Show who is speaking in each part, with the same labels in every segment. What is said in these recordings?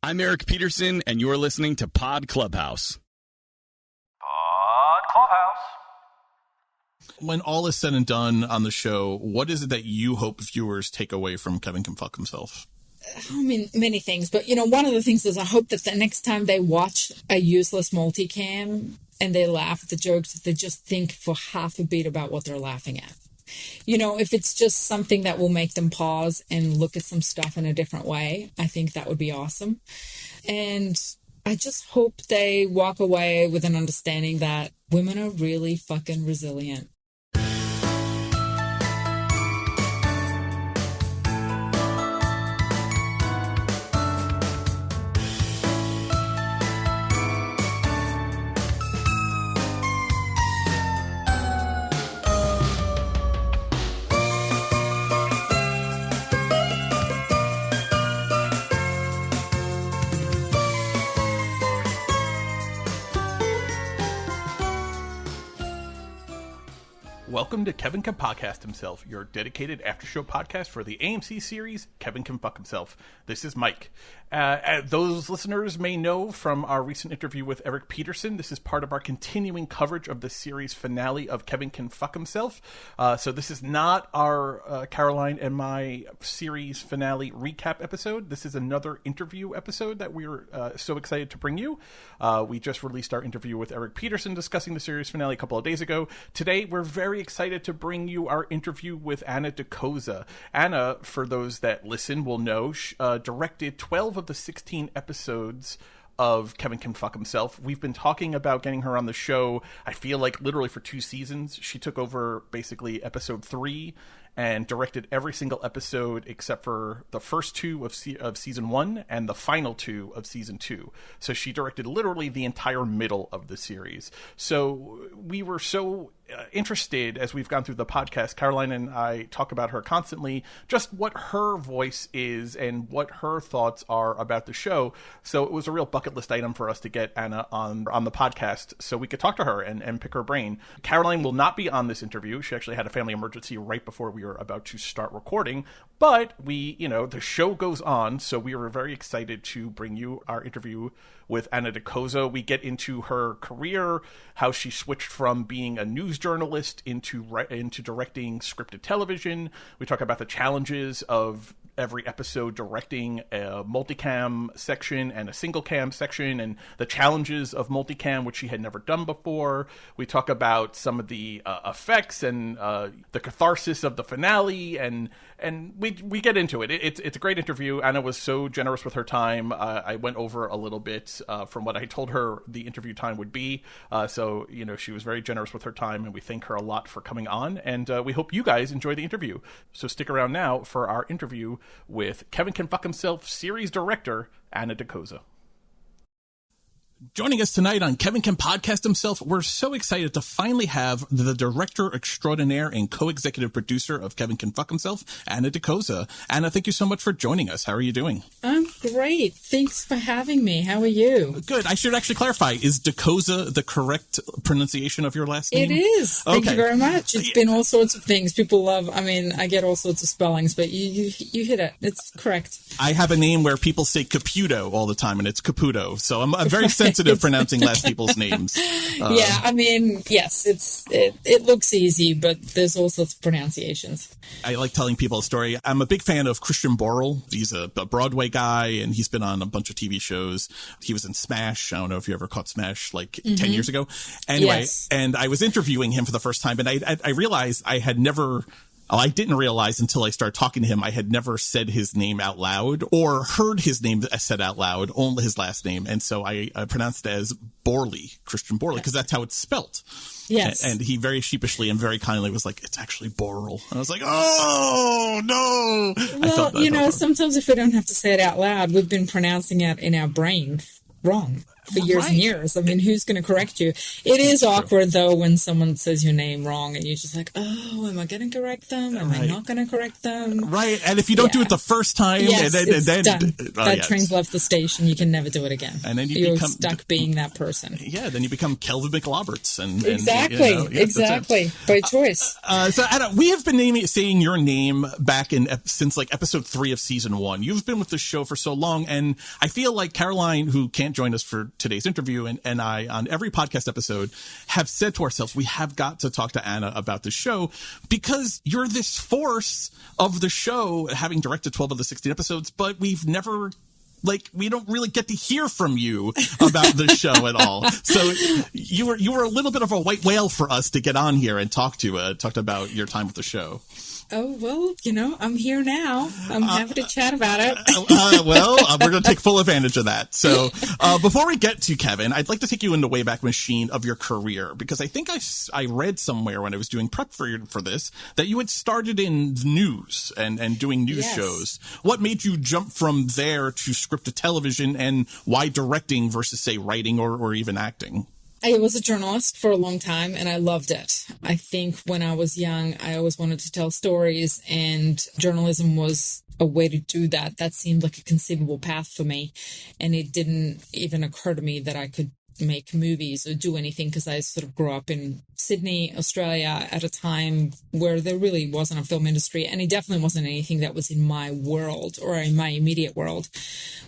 Speaker 1: I'm Eric Peterson, and you're listening to Pod Clubhouse.
Speaker 2: Pod Clubhouse.
Speaker 3: When all is said and done on the show, what is it that you hope viewers take away from Kevin Can Fuck Himself?
Speaker 4: I mean, many things, but, one of the things is I hope that the next time they watch a useless multicam and they laugh at the jokes, that they just think for half a beat about what they're laughing at. If it's just something that will make them pause and look at some stuff in a different way, I think that would be awesome. And I just hope they walk away with an understanding that women are really fucking resilient.
Speaker 3: Welcome to Kevin Can Podcast Himself, your dedicated after-show podcast for the AMC series Kevin Can Fuck Himself. This is Mike. Those listeners may know from our recent interview with Eric Peterson, this is part of our continuing coverage of the series finale of Kevin Can Fuck Himself. So this is not our Caroline and my series finale recap episode. This is another interview episode that we're so excited to bring you. We just released our interview with Eric Peterson discussing the series finale a couple of days ago. Today, we're very excited to bring you our interview with Anna Dokoza. Anna, for those that listen, will know, directed 12 of the 16 episodes of Kevin Can Fuck Himself. We've been talking about getting her on the show, I feel like literally for 2 seasons. She took over basically episode 3 and directed every single episode except for the first 2 of season 1 and the final 2 of season 2. So she directed literally the entire middle of the series. So we were so interested as we've gone through the podcast. Caroline and I talk about her constantly, just what her voice is and what her thoughts are about the show. So it was a real bucket list item for us to get Anna on the podcast so we could talk to her and pick her brain. Caroline will not be on this interview. She actually had a family emergency right before we were about to start recording, but the show goes on, so we were very excited to bring you our interview with Anna Dokoza. We get into her career, how she switched from being a news journalist into directing scripted television. We talk about the challenges of every episode directing a multicam section and a single cam section and the challenges of multicam, which she had never done before. We talk about some of the effects and the catharsis of the finale, and we get into it. It's a great interview. Anna was so generous with her time. I went over a little bit from what I told her the interview time would be. So she was very generous with her time, and we thank her a lot for coming on. And we hope you guys enjoy the interview. So stick around now for our interview with Kevin Can Fuck Himself series director Anna Dokoza. Joining us tonight on Kevin Can Podcast Himself, we're so excited to finally have the director extraordinaire and co-executive producer of Kevin Can Fuck Himself, Anna Dokoza. Anna, thank you so much for joining us. How are you doing?
Speaker 4: I'm great. Thanks for having me. How are you?
Speaker 3: Good. I should actually clarify, is Dokoza the correct pronunciation of your last name?
Speaker 4: It is. Thank you very much. It's been all sorts of things. People love, I get all sorts of spellings, but you hit it. It's correct.
Speaker 3: I have a name where people say Caputo all the time, and it's Caputo. So I'm very sensitive pronouncing last people's names.
Speaker 4: Yes, it looks easy, but there's all sorts of pronunciations.
Speaker 3: I like telling people a story. I'm a big fan of Christian Borle. He's a Broadway guy, and he's been on a bunch of TV shows. He was in Smash. I don't know if you ever caught Smash 10 years ago. Anyway, yes. And I was interviewing him for the first time, and I realized I didn't realize until I started talking to him, I had never said his name out loud or heard his name said out loud, only his last name. And so I pronounced it as Borley, Christian Borley, because that's how it's spelt.
Speaker 4: Yes.
Speaker 3: And he very sheepishly and very kindly was like, it's actually Borle. And I was like, oh, no.
Speaker 4: Well, sometimes if we don't have to say it out loud, we've been pronouncing it in our brain wrong for years and years. I mean, who's going to correct you? It is awkward, though, when someone says your name wrong and you're just like, oh, am I going to correct them? Am I not going to correct them?
Speaker 3: Right. And if you don't do it the first time,
Speaker 4: yes,
Speaker 3: it's
Speaker 4: done. That train's left the station. You can never do it again.
Speaker 3: And then
Speaker 4: you're stuck being that person.
Speaker 3: Yeah, then you become Kelvin McRoberts.
Speaker 4: Exactly. By choice.
Speaker 3: So, Anna, we have been saying your name back since like episode 3 of season 1. You've been with the show for so long, and I feel like Caroline, who can't join us for today's interview, and I, on every podcast episode, have said to ourselves, we have got to talk to Anna about the show, because you're this force of the show, having directed 12 of the 16 episodes, but we've never... we don't really get to hear from you about the show at all. So you were a little bit of a white whale for us to get on here and talked about your time with the show.
Speaker 4: Oh, well, I'm here now. I'm happy to chat about it.
Speaker 3: We're going to take full advantage of that. So before we get to Kevin, I'd like to take you in the Wayback Machine of your career, because I think I read somewhere when I was doing prep for this that you had started in news and doing news shows. What made you jump from there to scripted television, and why directing versus, say, writing or even acting?
Speaker 4: I was a journalist for a long time, and I loved it. I think when I was young, I always wanted to tell stories, and journalism was a way to do that. That seemed like a conceivable path for me, and it didn't even occur to me that I could make movies or do anything, because I sort of grew up in Sydney, Australia, at a time where there really wasn't a film industry, and it definitely wasn't anything that was in my world or in my immediate world.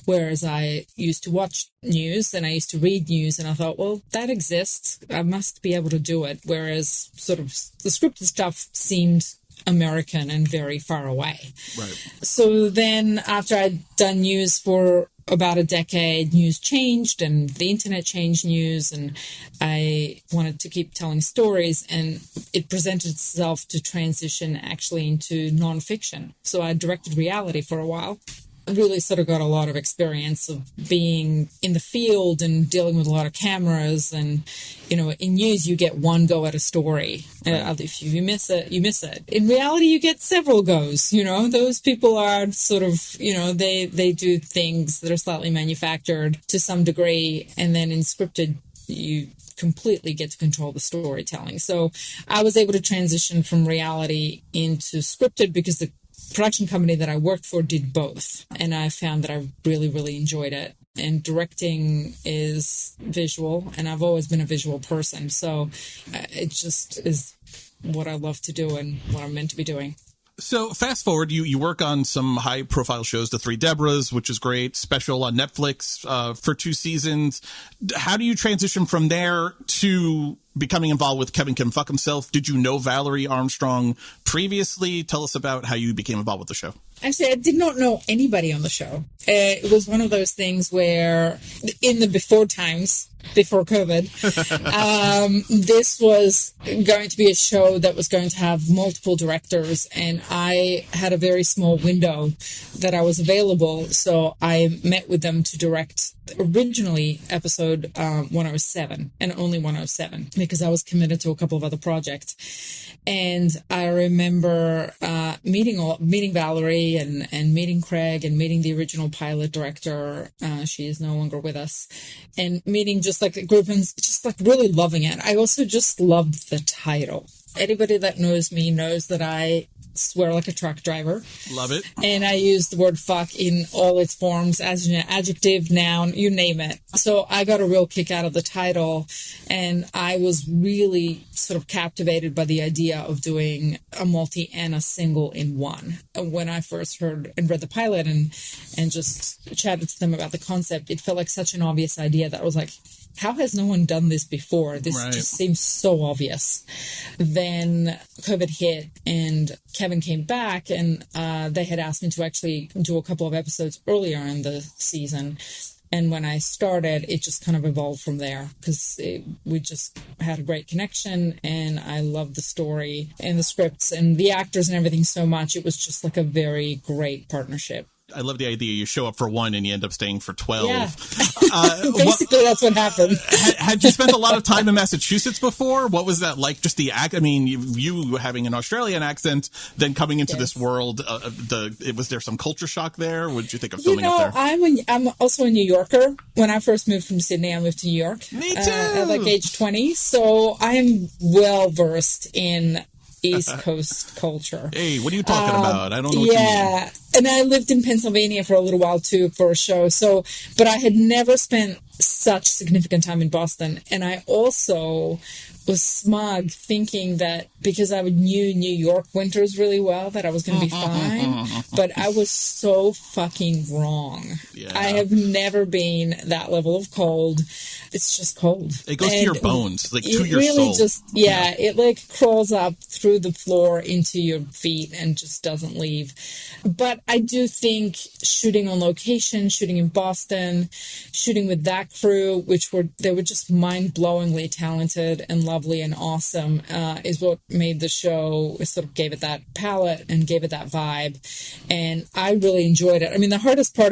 Speaker 4: Whereas I used to watch news and I used to read news, and I thought, well, that exists. I must be able to do it. Whereas sort of the scripted stuff seemed American and very far away.
Speaker 3: Right.
Speaker 4: So then after I'd done news for about a decade, news changed and the internet changed news, and I wanted to keep telling stories, and it presented itself to transition actually into nonfiction. So I directed reality for a while. Really sort of got a lot of experience of being in the field and dealing with a lot of cameras. And, in news, you get one go at a story. If you miss it, you miss it. In reality, you get several goes. Those people are sort of, they do things that are slightly manufactured to some degree. And then in scripted, you completely get to control the storytelling. So I was able to transition from reality into scripted because the production company that I worked for did both, and I found that I really, really enjoyed it. And directing is visual, and I've always been a visual person, so it just is what I love to do and what I'm meant to be doing.
Speaker 3: So fast forward, you work on some high profile shows, The Three Debras, which is great, special on Netflix for 2 seasons. How do you transition from there to becoming involved with Kevin Can Fuck Himself? Did you know Valerie Armstrong previously? Tell us about how you became involved with the show.
Speaker 4: Actually, I did not know anybody on the show. It was one of those things where in the before times, before COVID, this was going to be a show that was going to have multiple directors, and I had a very small window that I was available, so I met with them to direct originally episode 107, and only 107, because I was committed to a couple of other projects. And I remember meeting Valerie and meeting Craig and meeting the original pilot director. She is no longer with us. And meeting just like a group and just like really loving it. I also just loved the title. Anybody that knows me knows that I swear like a truck driver.
Speaker 3: Love it.
Speaker 4: And I use the word fuck in all its forms as an adjective, noun, you name it. So I got a real kick out of the title, and I was really sort of captivated by the idea of doing a multi and a single in one. When I first heard and read the pilot and just chatted to them about the concept, it felt like such an obvious idea that I was like, how has no one done this before? This just seems so obvious. Then COVID hit and Kevin came back, and they had asked me to actually do a couple of episodes earlier in the season. And when I started, it just kind of evolved from there, because we just had a great connection, and I loved the story and the scripts and the actors and everything so much. It was just like a very great partnership.
Speaker 3: I love the idea you show up for one and you end up staying for 12.
Speaker 4: Yeah. Basically, that's what happened.
Speaker 3: Had you spent a lot of time in Massachusetts before? What was that like? Just the act? I mean, you having an Australian accent, then coming into this world, was there some culture shock there? What did you think of filming up there?
Speaker 4: I'm also a New Yorker. When I first moved from Sydney, I moved to New York.
Speaker 3: Me too.
Speaker 4: At like age 20. So I am well versed in East Coast culture.
Speaker 3: Hey, what are you talking about? I don't know what you mean.
Speaker 4: Yeah, and I lived in Pennsylvania for a little while too for a show. So, but I had never spent such significant time in Boston, and I also was smug thinking that because I knew New York winters really well that I was going to be fine, but I was so fucking wrong. Yeah. I have never been that level of cold. It's just cold.
Speaker 3: It goes to your bones, like to your
Speaker 4: really
Speaker 3: soul.
Speaker 4: It like crawls up through the floor into your feet and just doesn't leave. But I do think shooting on location, shooting in Boston, shooting with that crew, they were just mind-blowingly talented and lovely and awesome, is what made the show, sort of gave it that palette and gave it that vibe. And I really enjoyed it. I mean, the hardest part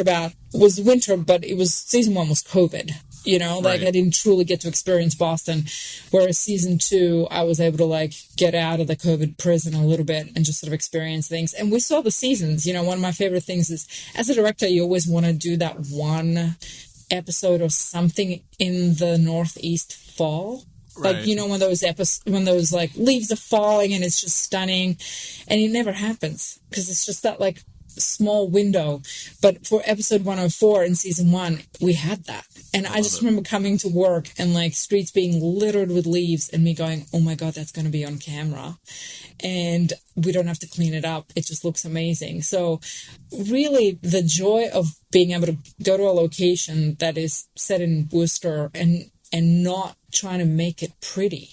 Speaker 4: was winter, but season 1 was COVID. You know, like I didn't truly get to experience Boston, whereas season 2, I was able to like get out of the COVID prison a little bit and just sort of experience things. And we saw the seasons. You know, one of my favorite things is, as a director, you always want to do that one episode or something in the Northeast fall. Like, you know, when those like leaves are falling and it's just stunning, and it never happens because it's just that like small window. But for episode 104 in season 1, we had that. And I just remember coming to work and like streets being littered with leaves and me going, oh my God, that's going to be on camera. And we don't have to clean it up. It just looks amazing. So really the joy of being able to go to a location that is set in Worcester and not trying to make it pretty.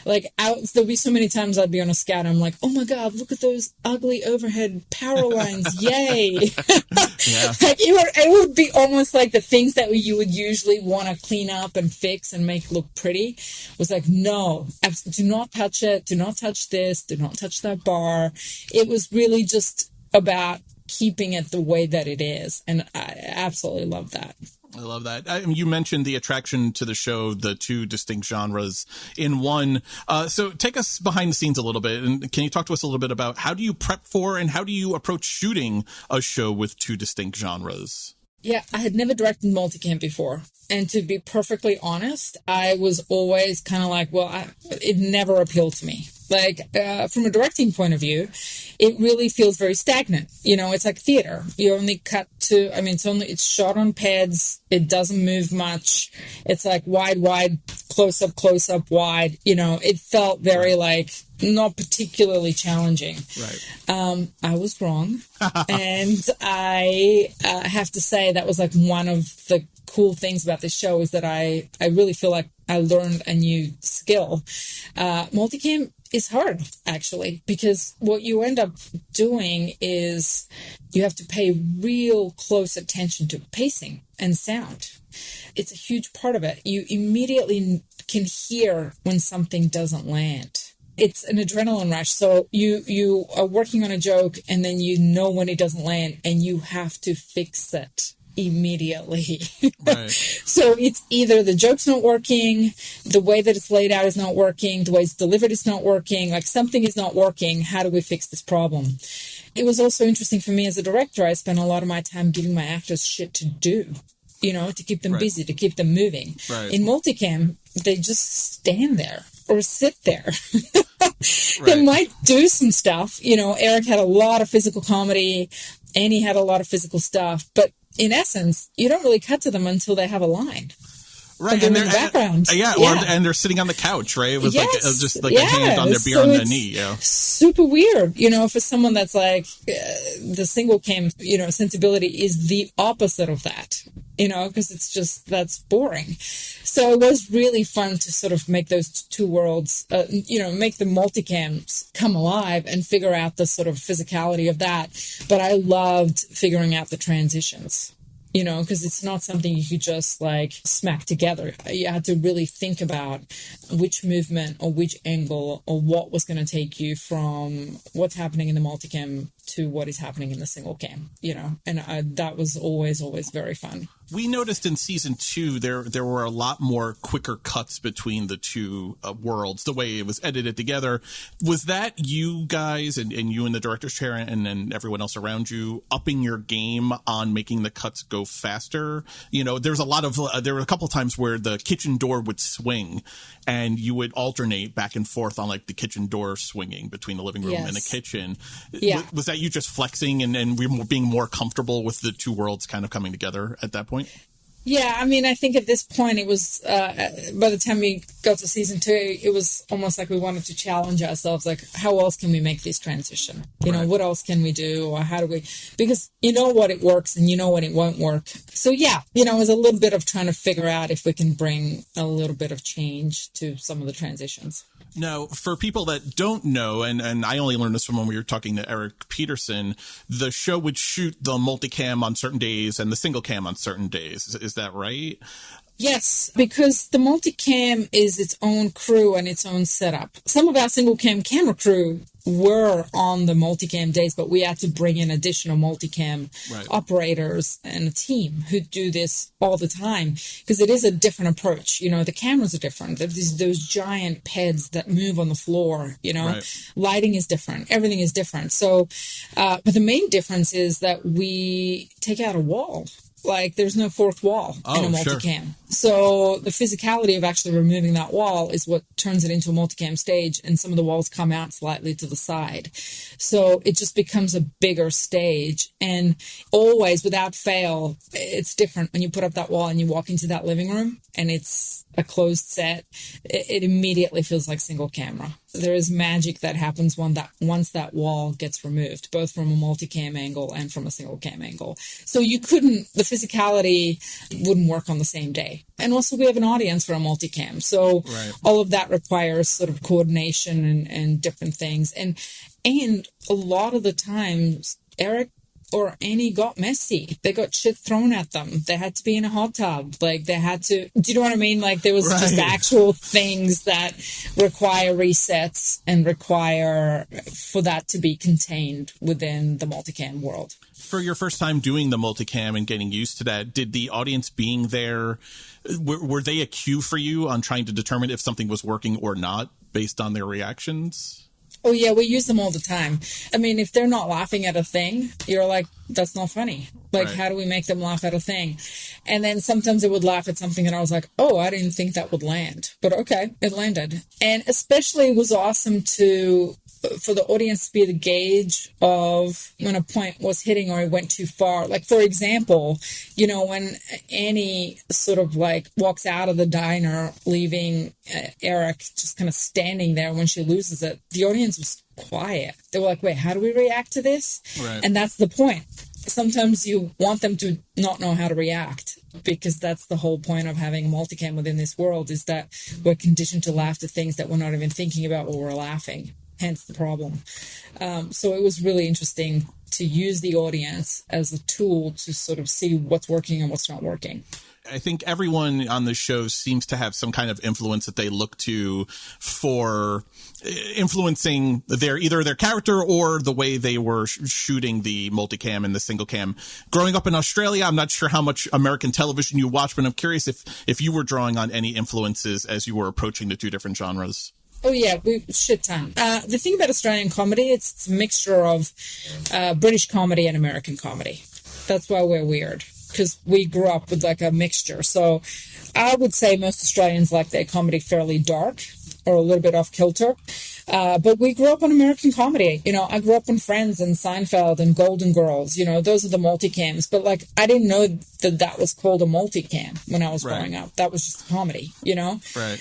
Speaker 4: Like, there'll be so many times I'd be on a scout and I'm like, oh my God, look at those ugly overhead power lines. Yay. Like, it would be almost like the things that you would usually want to clean up and fix and make look pretty was like, no, do not touch it. Do not touch this. Do not touch that bar. It was really just about keeping it the way that it is. And I absolutely love that.
Speaker 3: I love that. I mean, you mentioned the attraction to the show, the two distinct genres in one. So take us behind the scenes a little bit. And can you talk to us a little bit about how do you prep for and how do you approach shooting a show with two distinct genres?
Speaker 4: Yeah, I had never directed multicam before. And to be perfectly honest, I was always kind of like, it never appealed to me. Like, from a directing point of view, it really feels very stagnant. You know, it's like theater. You only cut to, it's shot on pads. It doesn't move much. It's like wide, close up, wide. You know, it felt very like not particularly challenging.
Speaker 3: Right.
Speaker 4: I was wrong. And I have to say that was like one of the cool things about this show is that I really feel like I learned a new skill. Multicam is hard, actually, because what you end up doing is you have to pay real close attention to pacing and sound. It's a huge part of it. You immediately can hear when something doesn't land. It's an adrenaline rush. So you are working on a joke and then you know when it doesn't land and you have to fix it immediately.
Speaker 3: Right.
Speaker 4: So it's either the joke's not working, the way that it's laid out is not working, the way it's delivered is not working, like something is not working. How do we fix this problem? It was also interesting for me as a director. I spent a lot of my time giving my actors shit to do, you know, to keep them busy, to keep them moving.
Speaker 3: Right.
Speaker 4: In multicam, they just stand there or sit there. They might do some stuff. You know, Eric had a lot of physical comedy, Annie had a lot of physical stuff, but in essence, you don't really cut to them until they have a line.
Speaker 3: Right,
Speaker 4: and they're in the background.
Speaker 3: And they're sitting on the couch, right? It was just like a hand on their knee. Yeah,
Speaker 4: super weird. You know, for someone that's like the single cam, you know, sensibility is the opposite of that. You know, because it's just that's boring. So it was really fun to sort of make those two worlds, make the multicams come alive and figure out the sort of physicality of that. But I loved figuring out the transitions. You know, because it's not something you could just like smack together. You had to really think about which movement or which angle or what was going to take you from what's happening in the multicam to what is happening in the single cam, and that was always very fun.
Speaker 3: We noticed in season 2 there were a lot more quicker cuts between the two worlds, the way it was edited together. Was that you guys and you in the director's chair and then everyone else around you upping your game on making the cuts go faster? There's there were a couple of times where the kitchen door would swing and you would alternate back and forth on like the kitchen door swinging between the living room and the kitchen.
Speaker 4: Yeah.
Speaker 3: Was that you just flexing and we were being more comfortable with the two worlds kind of coming together at that point?
Speaker 4: Yeah, I mean, I think at this point it was, by the time we got to season 2, it was almost like we wanted to challenge ourselves, like, how else can we make this transition? What else can we do? Or how do we, because what it works and what it won't work. So yeah, it was a little bit of trying to figure out if we can bring a little bit of change to some of the transitions.
Speaker 3: Now, for people that don't know, and I only learned this from when we were talking to Eric Peterson, the show would shoot the multicam on certain days and the single cam on certain days. Is that right?
Speaker 4: Yes, because the multicam is its own crew and its own setup. Some of our single cam camera crew were on the multicam days, but we had to bring in additional multicam operators and a team who do this all the time because it is a different approach. The cameras are different. There's those giant pads that move on the floor, Lighting is different. Everything is different. So, but the main difference is that we take out a wall. Like there's no fourth wall in a multicam. Sure. So the physicality of actually removing that wall is what turns it into a multicam stage, and some of the walls come out slightly to the side. So it just becomes a bigger stage, and always without fail, it's different when you put up that wall and you walk into that living room and it's a closed set. It immediately feels like single camera. There is magic that happens once that wall gets removed, both from a multicam angle and from a single cam angle. So the physicality wouldn't work on the same day. And also we have an audience for a multicam. So all of that requires sort of coordination and different things. And a lot of the times, Eric or Annie got messy. They got shit thrown at them. They had to be in a hot tub. Like they had to, do you know what I mean? Like there was just actual things that require resets and require for that to be contained within the multicam world.
Speaker 3: For your first time doing the multicam and getting used to that, did the audience being there, were they a cue for you on trying to determine if something was working or not based on their reactions?
Speaker 4: Oh, yeah, we use them all the time. I mean, if they're not laughing at a thing, you're like, that's not funny. Like, how do we make them laugh at a thing? And then sometimes they would laugh at something and I was like, oh, I didn't think that would land. But okay, it landed. And especially it was awesome for the audience to be the gauge of when a point was hitting or it went too far. Like, for example, when Annie sort of like walks out of the diner, leaving Eric just kind of standing there when she loses it, the audience was quiet. They were like, wait, how do we react to this? Right. And that's the point. Sometimes you want them to not know how to react, because that's the whole point of having a multicam within this world, is that we're conditioned to laugh at things that we're not even thinking about while we're laughing. Hence the problem. So it was really interesting to use the audience as a tool to sort of see what's working and what's not working.
Speaker 3: I think everyone on the show seems to have some kind of influence that they look to for influencing either their character or the way they were shooting the multicam and the single cam. Growing up in Australia, I'm not sure how much American television you watch, but I'm curious if you were drawing on any influences as you were approaching the two different genres.
Speaker 4: Oh, yeah, shit ton. The thing about Australian comedy, it's a mixture of British comedy and American comedy. That's why we're weird, because we grew up with like a mixture. So I would say most Australians like their comedy fairly dark or a little bit off kilter. But we grew up on American comedy. I grew up on Friends and Seinfeld and Golden Girls. Those are the multicams. But like, I didn't know that was called a multicam when I was growing up. That was just comedy, Right.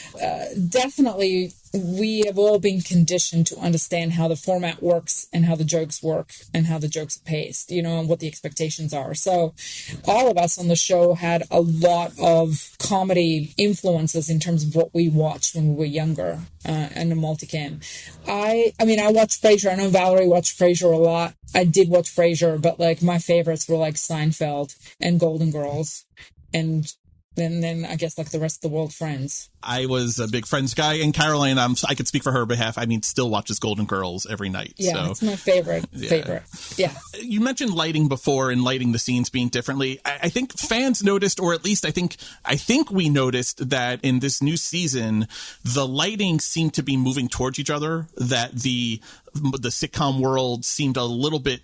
Speaker 4: Definitely, we have all been conditioned to understand how the format works and how the jokes work and how the jokes are paced, and what the expectations are. So all of us on the show had a lot of comedy influences in terms of what we watched when we were younger and the multicam. I watched Frasier. I know Valerie watched Frasier a lot. I did watch Frasier, but like my favorites were like Seinfeld and Golden Girls and than I guess like the rest of the world Friends.
Speaker 3: I was a big Friends guy, and Caroline, I could speak for her behalf. I mean, still watches Golden Girls every night.
Speaker 4: Yeah,
Speaker 3: so.
Speaker 4: it's my favorite. Yeah.
Speaker 3: You mentioned lighting before and lighting the scenes being differently. I think fans noticed, or at least I think we noticed that in this new season, the lighting seemed to be moving towards each other, that the sitcom world seemed a little bit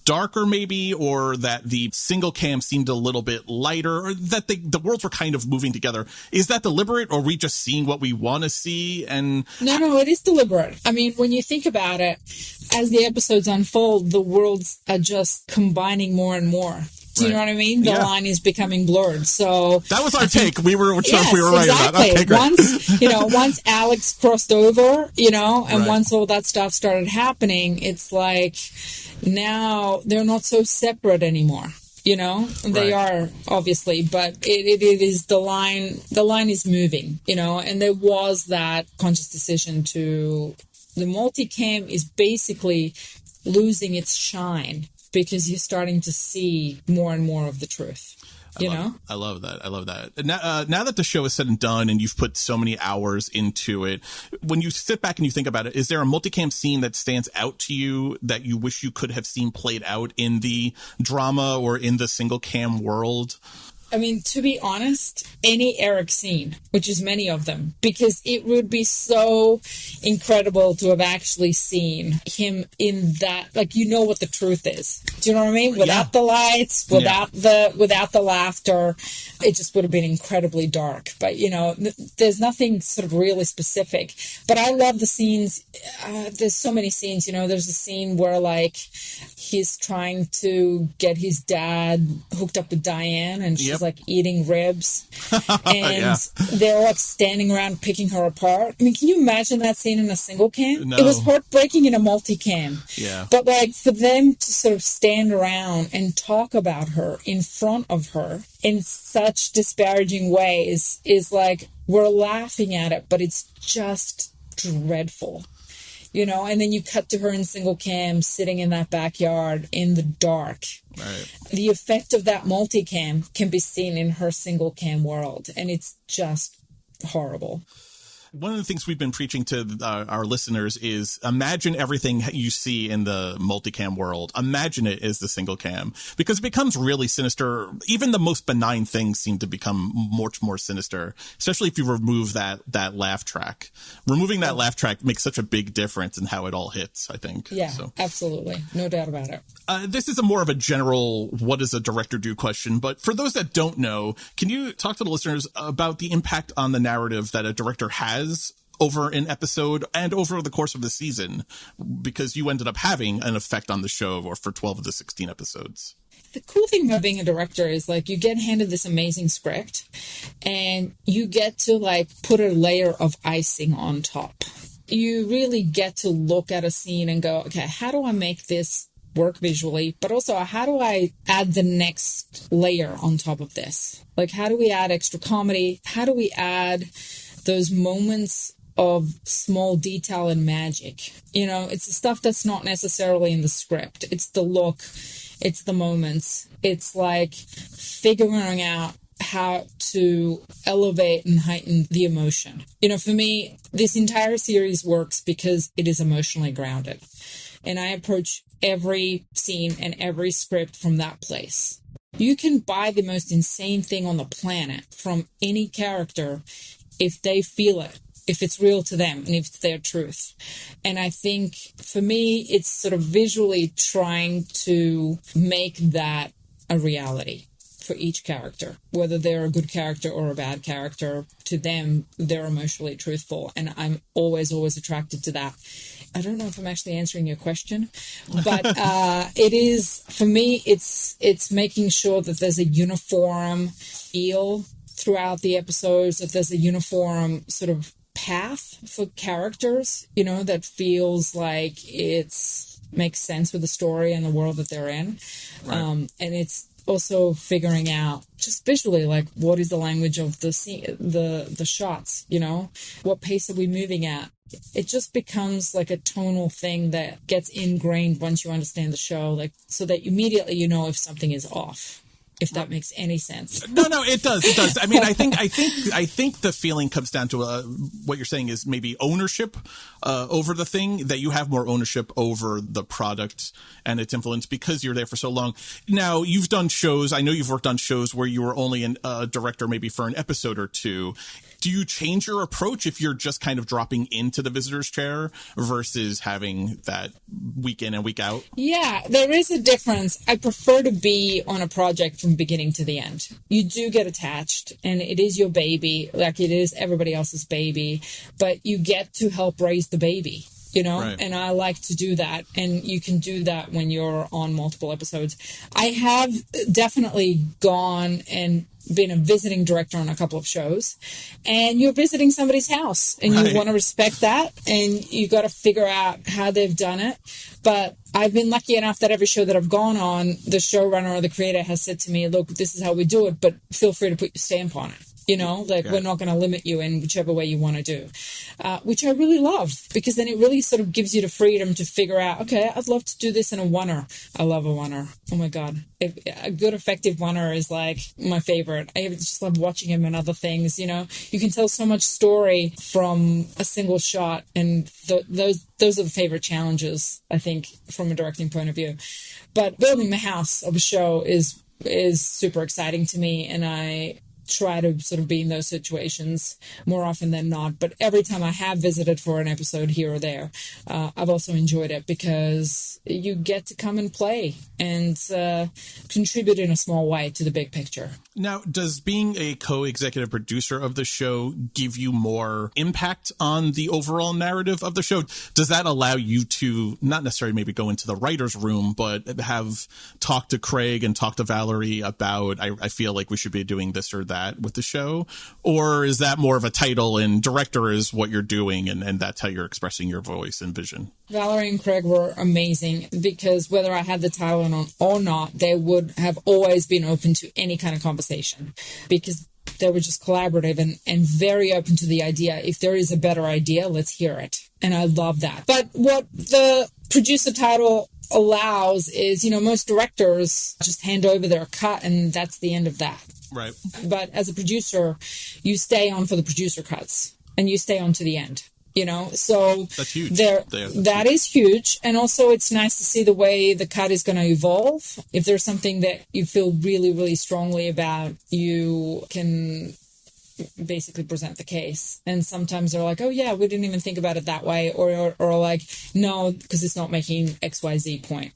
Speaker 3: darker maybe, or that the single cam seemed a little bit lighter, or that the worlds were kind of moving together. Is that deliberate, or are we just seeing what we want to see? And
Speaker 4: No, it is deliberate. I mean, when you think about it, as the episodes unfold, the worlds are just combining more and more. Do you know what I mean? The line is becoming blurred. So
Speaker 3: that was our take. We were sure if we were right about that. Okay, great.
Speaker 4: Once Alex crossed over, and once all that stuff started happening, it's like now they're not so separate anymore. They are obviously, but it is the line is moving, and there was that conscious decision to the multicam is basically losing its shine because you're starting to see more and more of the truth.
Speaker 3: I love that. Now that the show is said and done and you've put so many hours into it, when you sit back and you think about it, is there a multicam scene that stands out to you that you wish you could have seen played out in the drama or in the single cam world?
Speaker 4: I mean, to be honest, any Eric scene, which is many of them, because it would be so incredible to have actually seen him in that, like, what the truth is. Do you know what I mean? Without the lights, without the laughter, it just would have been incredibly dark. But, there's nothing sort of really specific. But I love the scenes. There's so many scenes, there's a scene where, like, he's trying to get his dad hooked up with Diane, and she's like eating ribs, and they're like standing around picking her apart. I mean, can you imagine that scene in a single cam?
Speaker 3: No.
Speaker 4: It was heartbreaking in a multicam.
Speaker 3: Yeah.
Speaker 4: But like for them to sort of stand around and talk about her in front of her in such disparaging ways is like, we're laughing at it, but it's just dreadful. And then you cut to her in single cam sitting in that backyard in the dark.
Speaker 3: Right.
Speaker 4: The effect of that multicam can be seen in her single cam world, and it's just horrible.
Speaker 3: One of the things we've been preaching to our listeners is imagine everything you see in the multicam world. Imagine it as the single cam, because it becomes really sinister. Even the most benign things seem to become much more sinister, especially if you remove that laugh track. Removing that laugh track makes such a big difference in how it all hits, I think.
Speaker 4: Yeah, absolutely. No doubt about it.
Speaker 3: This is more of a general what does a director do question, but for those that don't know, can you talk to the listeners about the impact on the narrative that a director has over an episode and over the course of the season, because you ended up having an effect on the show or for 12 of the 16 episodes?
Speaker 4: The cool thing about being a director is like you get handed this amazing script and you get to like put a layer of icing on top. You really get to look at a scene and go, okay, how do I make this work visually, but also how do I add the next layer on top of this? Like, how do we add extra comedy? How do we add those moments of small detail and magic? It's the stuff that's not necessarily in the script. It's the look, it's the moments. It's like figuring out how to elevate and heighten the emotion. For me, this entire series works because it is emotionally grounded. And I approach every scene and every script from that place. You can buy the most insane thing on the planet from any character if they feel it, if it's real to them, and if it's their truth. And I think for me, it's sort of visually trying to make that a reality for each character, whether they're a good character or a bad character. To them, they're emotionally truthful, and I'm always attracted to that. I don't know if I'm actually answering your question, but it is, for me, it's making sure that there's a uniform feel throughout the episodes, that there's a uniform sort of path for characters, that feels like it's makes sense with the story and the world that they're in. Right. And it's also figuring out just visually, like, what is the language of the scene, the shots, what pace are we moving at? It just becomes like a tonal thing that gets ingrained once you understand the show, like, so that immediately if something is off. if that makes any sense.
Speaker 3: No, it does. It does. I mean, I think the feeling comes down to what you're saying is maybe ownership over the thing, that you have more ownership over the product and its influence because you're there for so long. Now, you've done shows. I know you've worked on shows where you were only a director maybe for an episode or two. Do you change your approach if you're just kind of dropping into the visitor's chair versus having that week in and week out?
Speaker 4: Yeah, there is a difference. I prefer to be on a project from beginning to the end. You do get attached, and it is your baby, like it is everybody else's baby, but you get to help raise the baby.
Speaker 3: Right.
Speaker 4: And I like to do that. And you can do that when you're on multiple episodes. I have definitely gone and been a visiting director on a couple of shows, and you're visiting somebody's house and you want to respect that, and you got to figure out how they've done it. But I've been lucky enough that every show that I've gone on, the showrunner or the creator has said to me, look, this is how we do it, but feel free to put your stamp on it. We're not going to limit you in whichever way you want to do, which I really love, because then it really sort of gives you the freedom to figure out, okay, I'd love to do this in a oneer. I love a oneer. Oh my God. A good effective oneer is like my favorite. I just love watching him and other things. You can tell so much story from a single shot, and those are the favorite challenges, I think, from a directing point of view. But building the house of a show is super exciting to me, and I try to sort of be in those situations more often than not. But every time I have visited for an episode here or there, I've also enjoyed it because you get to come and play and contribute in a small way to the big picture.
Speaker 3: Now, does being a co-executive producer of the show give you more impact on the overall narrative of the show? Does that allow you to not necessarily maybe go into the writer's room, but have talked to Craig and talk to Valerie about, I feel like we should be doing this or that with the show? Or is that more of a title and director is what you're doing and that's how you're expressing your voice and vision?
Speaker 4: Valerie and Craig were amazing, because whether I had the title on or not, they would have always been open to any kind of conversation, because they were just collaborative and very open to the idea. If there is a better idea, let's hear it. And I love that. But what the producer title allows is, most directors just hand over their cut and that's the end of that.
Speaker 3: Right.
Speaker 4: But as a producer, you stay on for the producer cuts and you stay on to the end. So
Speaker 3: that's huge.
Speaker 4: That is huge. And also it's nice to see the way the cut is going to evolve. If there's something that you feel really, really strongly about, you can basically present the case. And sometimes they're like, oh yeah, we didn't even think about it that way. Or like, no, because it's not making XYZ point,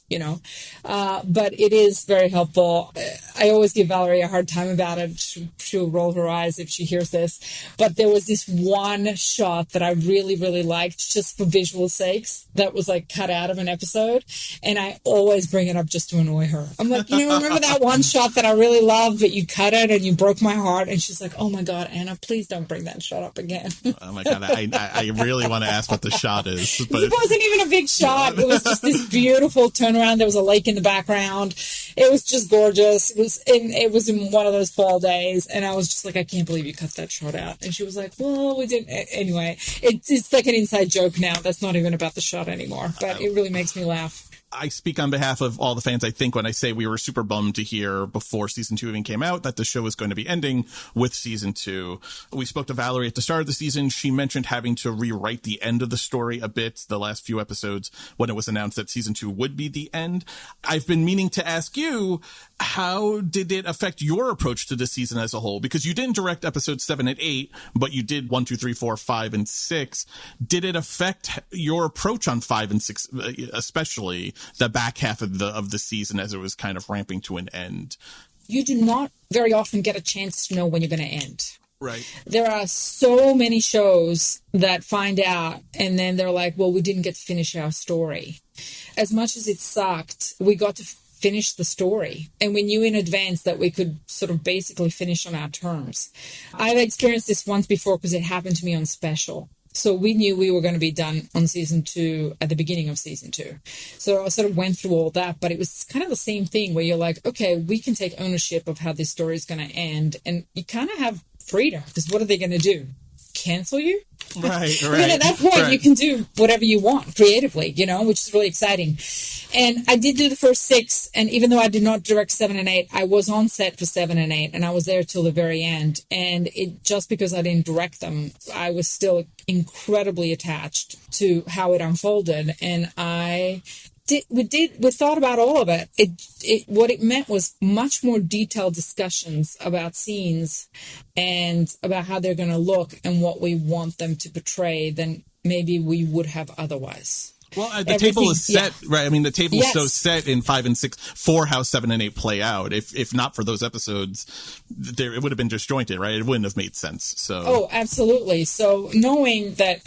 Speaker 4: but it is very helpful. I always give Valerie a hard time about it. She'll roll her eyes if she hears this. But there was this one shot that I really, really liked, just for visual sakes, that was like cut out of an episode. And I always bring it up just to annoy her. I'm like, remember that one shot that I really loved, but you cut it and you broke my heart? And she's like, oh my God, Anna, please don't bring that shot up again.
Speaker 3: Oh my God, I really want to ask what the shot is. But
Speaker 4: it wasn't even a big shot. It was just this beautiful turnaround. There was a lake in the background. It was just gorgeous. It was in one of those fall days, and I was just like, I can't believe you cut that shot out. And she was like, well, we didn't. Anyway, it's like an inside joke now. That's not even about the shot anymore, but it really makes me laugh.
Speaker 3: I speak on behalf of all the fans, I think, when I say we were super bummed to hear before season 2 even came out that the show was going to be ending with season 2. We spoke to Valerie at the start of the season. She mentioned having to rewrite the end of the story a bit the last few episodes when it was announced that season 2 would be the end. I've been meaning to ask you, how did it affect your approach to the season as a whole? Because you didn't direct episodes 7 and 8, but you did 1, 2, 3, 4, 5, and 6. Did it affect your approach on 5 and 6, especially the back half of the season as it was kind of ramping to an end?
Speaker 4: You do not very often get a chance to know when you're going to end.
Speaker 3: Right.
Speaker 4: There are so many shows that find out and then they're like, well, we didn't get to finish our story. As much as it sucked, we got to finish the story. And we knew in advance that we could sort of basically finish on our terms. I've experienced this once before because it happened to me on Special. So we knew we were going to be done on season 2 at the beginning of season 2. So I sort of went through all that, but it was kind of the same thing where you're like, okay, we can take ownership of how this story is going to end. And you kind of have freedom because what are they going to do? cancel you.
Speaker 3: Right.
Speaker 4: I mean, at that point, you can do whatever you want creatively, which is really exciting. And I did do the first 6, and even though I did not direct 7 and 8, I was on set for 7 and 8, and I was there till the very end. And just because I didn't direct them, I was still incredibly attached to how it unfolded. And we thought about all of it. What it meant was much more detailed discussions about scenes and about how they're going to look and what we want them to portray than maybe we would have otherwise.
Speaker 3: Well, the table is set, right? I mean, the table is so set in 5 and 6 for how 7 and 8 play out. If not for those episodes, it would have been disjointed, right? It wouldn't have made sense. So. Oh,
Speaker 4: absolutely. So knowing that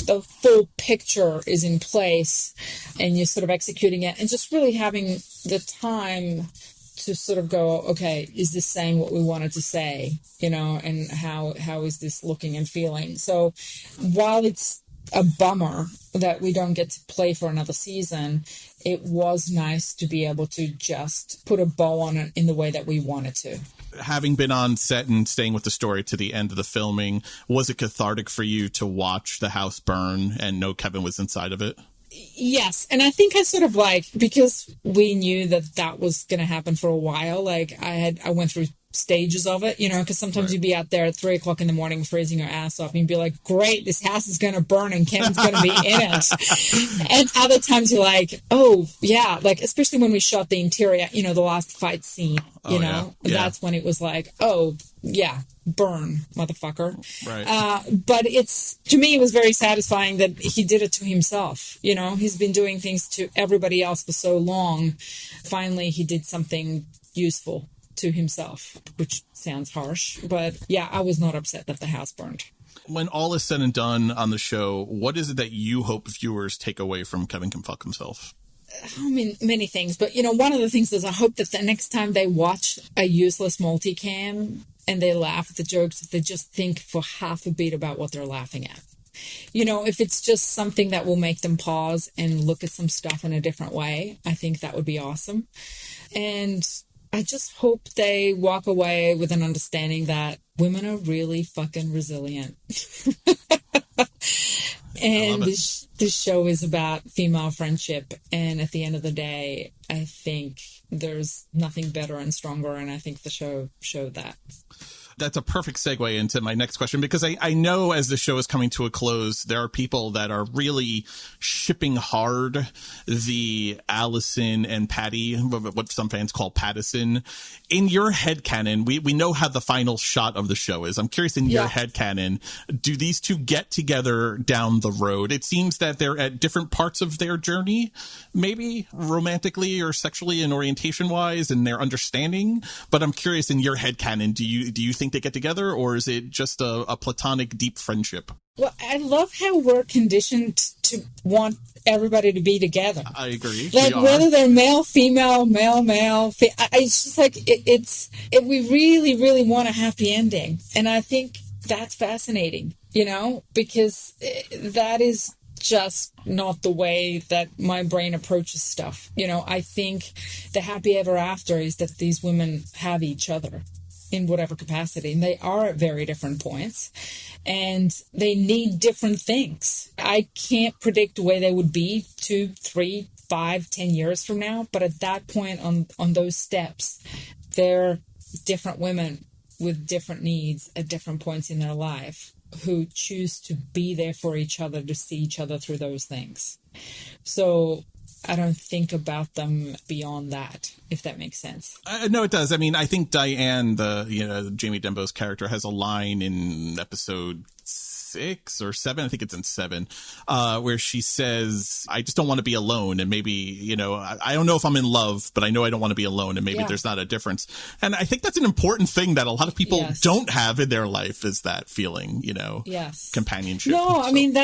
Speaker 4: the full picture is in place and you're sort of executing it and just really having the time to sort of go, okay, is this saying what we wanted to say, and how is this looking and feeling? So while it's a bummer that we don't get to play for another season, it was nice to be able to just put a bow on it in the way that we wanted to.
Speaker 3: Having been on set and staying with the story to the end of the filming, was it cathartic for you to watch the house burn and know Kevin was inside of it?
Speaker 4: Yes. And I think I sort of because we knew that was going to happen for a while, I went through stages of it, because sometimes you'd be out there at 3 o'clock in the morning freezing your ass off and you'd be like, great, this house is going to burn and Kevin's going to be in it. And other times you're like, oh yeah, especially when we shot the interior, the last fight scene, that's when it was like, oh yeah, burn, motherfucker.
Speaker 3: Right.
Speaker 4: But to me, it was very satisfying that he did it to himself. He's been doing things to everybody else for so long. Finally, he did something useful to himself, which sounds harsh, but yeah, I was not upset that the house burned.
Speaker 3: When all is said and done on the show, what is it that you hope viewers take away from Kevin Can Fuck Himself?
Speaker 4: I mean, many things, but one of the things is I hope that the next time they watch a useless multicam and they laugh at the jokes, that they just think for half a beat about what they're laughing at. If it's just something that will make them pause and look at some stuff in a different way, I think that would be awesome. And I just hope they walk away with an understanding that women are really fucking resilient. And this show is about female friendship. And at the end of the day, I think there's nothing better and stronger. And I think the show showed that.
Speaker 3: That's a perfect segue into my next question, because I know as the show is coming to a close, there are people that are really shipping hard the Allison and Patty, what some fans call Pattison. In your headcanon, we know how the final shot of the show is. I'm curious, in your headcanon, do these two get together down the road? It seems that they're at different parts of their journey, maybe romantically or sexually and orientation-wise, and their understanding. But I'm curious, in your headcanon, do you think they get together, or is it just a platonic deep friendship?
Speaker 4: Well, I love how we're conditioned to want everybody to be together.
Speaker 3: I agree.
Speaker 4: Whether they're male, female, male, it's just we really, really want a happy ending. And I think that's fascinating, because that is just not the way that my brain approaches stuff. I think the happy ever after is that these women have each other in whatever capacity. And they are at very different points and they need different things. I can't predict where they would be 2, 3, 5, 10 years from now. But at that point on those steps, they're different women with different needs at different points in their life who choose to be there for each other, to see each other through those things. So I don't think about them beyond that, if that makes sense.
Speaker 3: No, it does. I mean, I think Diane, Jamie Denbo's character, has a line in episode 6 or 7, I think it's in 7, where she says, I just don't want to be alone. And maybe, I don't know if I'm in love, but I know I don't want to be alone. And maybe there's not a difference. And I think that's an important thing that a lot of people don't have in their life, is that feeling, companionship.
Speaker 4: No, I mean,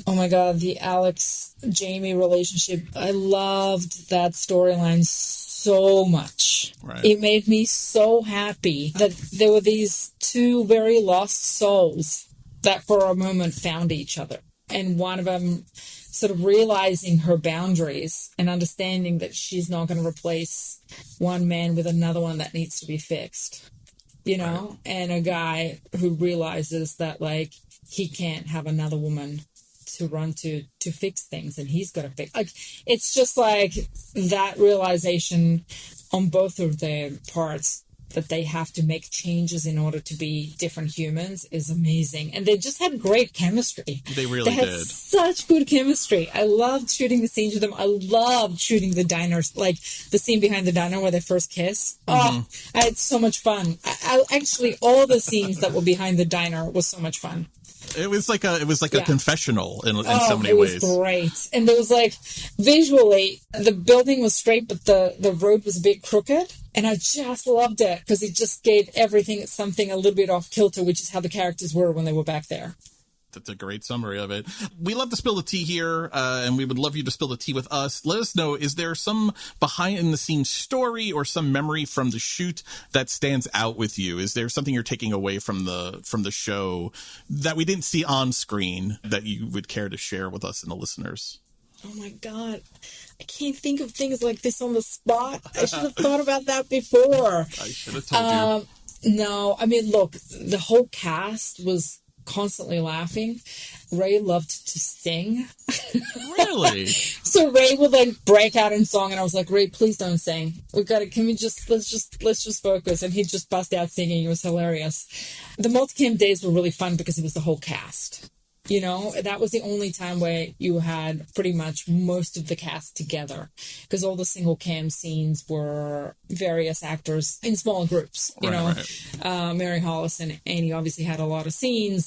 Speaker 4: oh my God, the Alex-Jamie relationship. I loved that storyline so much.
Speaker 3: Right.
Speaker 4: It made me so happy that there were these two very lost souls that for a moment found each other. And one of them sort of realizing her boundaries and understanding that she's not going to replace one man with another one that needs to be fixed. you know, and a guy who realizes that, like, he can't have another woman to run to fix things, and he's got to fix. Like, it's just like that realization on both of their parts that they have to make changes in order to be different humans is amazing. And they just had great chemistry.
Speaker 3: They really
Speaker 4: had
Speaker 3: did.
Speaker 4: Such good chemistry. I loved shooting the scenes with them. I loved shooting the diners, like the scene behind the diner where they first kiss. Oh, I had so much fun. I actually, all the scenes that were behind the diner was so much fun.
Speaker 3: It was like a confessional in so many
Speaker 4: it
Speaker 3: ways.
Speaker 4: It was great. And there was, like, visually, the building was straight, but the road was a bit crooked. And I just loved it because it just gave everything something a little bit off kilter, which is how the characters were when they were back there.
Speaker 3: That's a great summary of it. We love to spill the tea here, and we would love you to spill the tea with us. Let us know, is there some behind-the-scenes story or some memory from the shoot that stands out with you? Is there something you're taking away from the show that we didn't see on screen that you would care to share with us and the listeners?
Speaker 4: Oh, my God. I can't think of things like this on the spot. I should have thought about that before.
Speaker 3: I should have told you.
Speaker 4: No, I mean, look, the whole cast was constantly laughing. Ray loved to sing.
Speaker 3: Really?
Speaker 4: So Ray would, like, break out in song, and I was like, Ray, please don't sing. Let's just focus. And he'd just bust out singing. It was hilarious. The multicam days were really fun because it was the whole cast. You know, that was the only time where you had pretty much most of the cast together, because all the single cam scenes were various actors in small groups. You know, Mary Hollis and Annie obviously had a lot of scenes,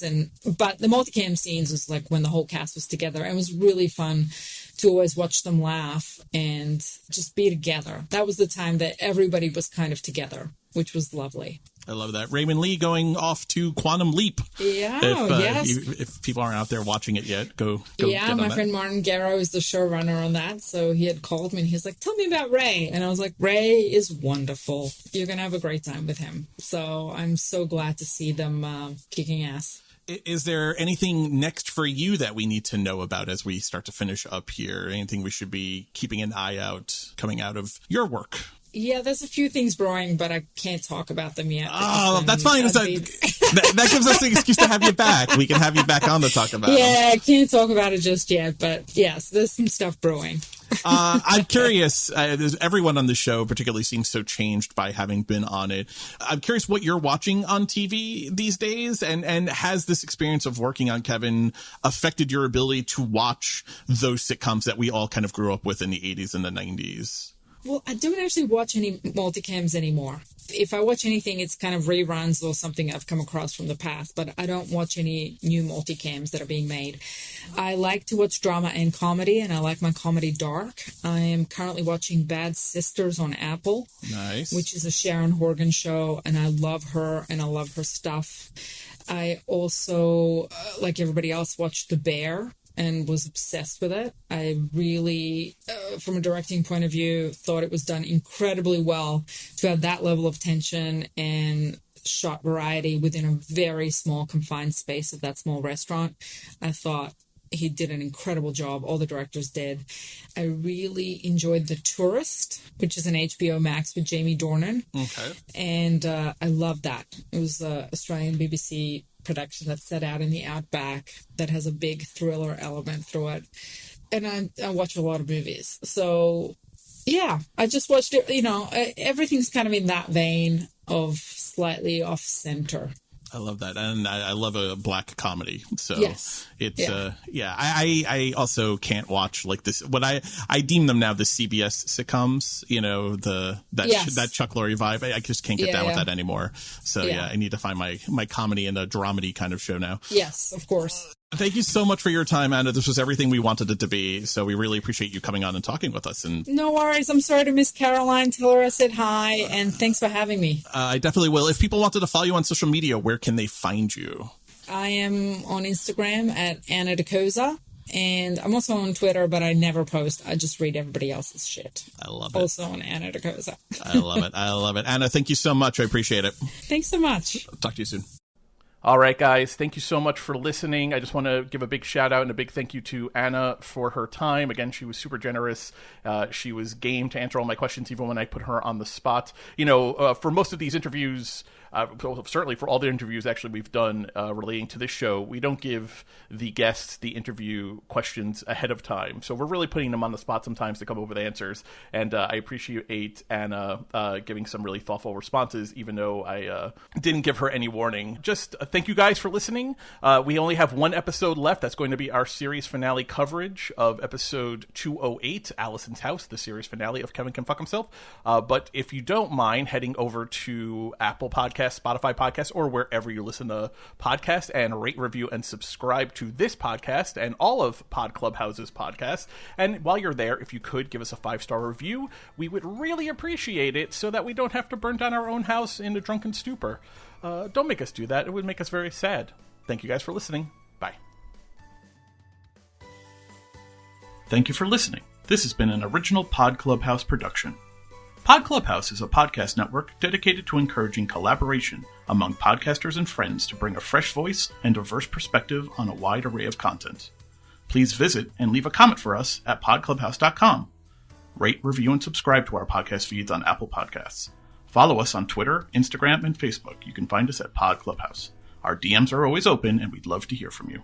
Speaker 4: but the multicam scenes was like when the whole cast was together, and it was really fun to always watch them laugh and just be together. That was the time that everybody was kind of together, which was lovely.
Speaker 3: I love that. Raymond Lee going off to Quantum Leap.
Speaker 4: Yeah,
Speaker 3: if people aren't out there watching it yet, go
Speaker 4: yeah, my friend Martin Garrow is the showrunner on that, so he had called me and he's like, tell me about Ray. And I was like, Ray is wonderful. You're going to have a great time with him. So I'm so glad to see them kicking ass.
Speaker 3: Is there anything next for you that we need to know about as we start to finish up here? Anything we should be keeping an eye out coming out of your work?
Speaker 4: Yeah, there's a few things brewing, but I can't talk about them yet.
Speaker 3: Oh, that's fine. That gives us an excuse to have you back. We can have you back on to talk about it.
Speaker 4: Yeah, I can't talk about it just yet, but yes, there's some stuff brewing.
Speaker 3: I'm curious. Everyone on the show particularly seems so changed by having been on it. I'm curious what you're watching on TV these days, and has this experience of working on Kevin affected your ability to watch those sitcoms that we all kind of grew up with in the 80s and the 90s?
Speaker 4: Well, I don't actually watch any multicams anymore. If I watch anything, it's kind of reruns or something I've come across from the past, but I don't watch any new multicams that are being made. I like to watch drama and comedy, and I like my comedy dark. I am currently watching Bad Sisters on Apple.
Speaker 3: Nice.
Speaker 4: Which is a Sharon Horgan show, and I love her, and I love her stuff. I also, like everybody else, watched The Bear and was obsessed with it. I really, from a directing point of view, thought it was done incredibly well to have that level of tension and shot variety within a very small confined space of that small restaurant. I thought he did an incredible job. All the directors did. I really enjoyed The Tourist, which is an HBO Max with Jamie Dornan. Okay. And I loved that. It was an Australian BBC production that's set out in the outback that has a big thriller element through it. And I watch a lot of movies. So, yeah, I just watched it. You know, everything's kind of in that vein of slightly off-center.
Speaker 3: I love that. And I love a black comedy. So
Speaker 4: yes.
Speaker 3: It's, I also can't watch like this. What I deem them now the CBS sitcoms, you know, that Chuck Lorre vibe. I just can't get down with that anymore. So I need to find my comedy and a dramedy kind of show now.
Speaker 4: Yes, of course.
Speaker 3: Thank you so much for your time, Anna. This was everything we wanted it to be. So we really appreciate you coming on and talking with us. And
Speaker 4: no worries. I'm sorry to miss Caroline. Tell her I said hi, and thanks for having me.
Speaker 3: I definitely will. If people wanted to follow you on social media, where can they find you?
Speaker 4: I am on Instagram at Anna Dokoza, and I'm also on Twitter, but I never post. I just read everybody else's shit.
Speaker 3: I love it.
Speaker 4: Also on Anna Dokoza.
Speaker 3: I love it. I love it. Anna, thank you so much. I appreciate it.
Speaker 4: Thanks so much.
Speaker 3: Talk to you soon. All right, guys, thank you so much for listening. I just want to give a big shout out and a big thank you to Anna for her time. Again, she was super generous. She was game to answer all my questions, even when I put her on the spot. You know, for most of these interviews, certainly for all the interviews actually we've done relating to this show, we don't give the guests the interview questions ahead of time. So we're really putting them on the spot sometimes to come up with answers. And I appreciate Anna giving some really thoughtful responses, even though I didn't give her any warning. Just thank you guys for listening. We only have one episode left. That's going to be our series finale coverage of episode 208, Allison's House, the series finale of Kevin Can Fuck Himself. But if you don't mind heading over to Apple Podcasts, Spotify Podcasts, or wherever you listen to podcasts, and rate, review, and subscribe to this podcast and all of Pod Clubhouse's podcasts. And while you're there, if you could give us a 5-star review, we would really appreciate it so that we don't have to burn down our own house in a drunken stupor. Don't make us do that. It would make us very sad. Thank you guys for listening. Bye.
Speaker 5: Thank you for listening. This has been an original Pod Clubhouse production. Pod Clubhouse is a podcast network dedicated to encouraging collaboration among podcasters and friends to bring a fresh voice and diverse perspective on a wide array of content. Please visit and leave a comment for us at podclubhouse.com. Rate, review, and subscribe to our podcast feeds on Apple Podcasts. Follow us on Twitter, Instagram, and Facebook. You can find us at Pod Clubhouse. Our DMs are always open, and we'd love to hear from you.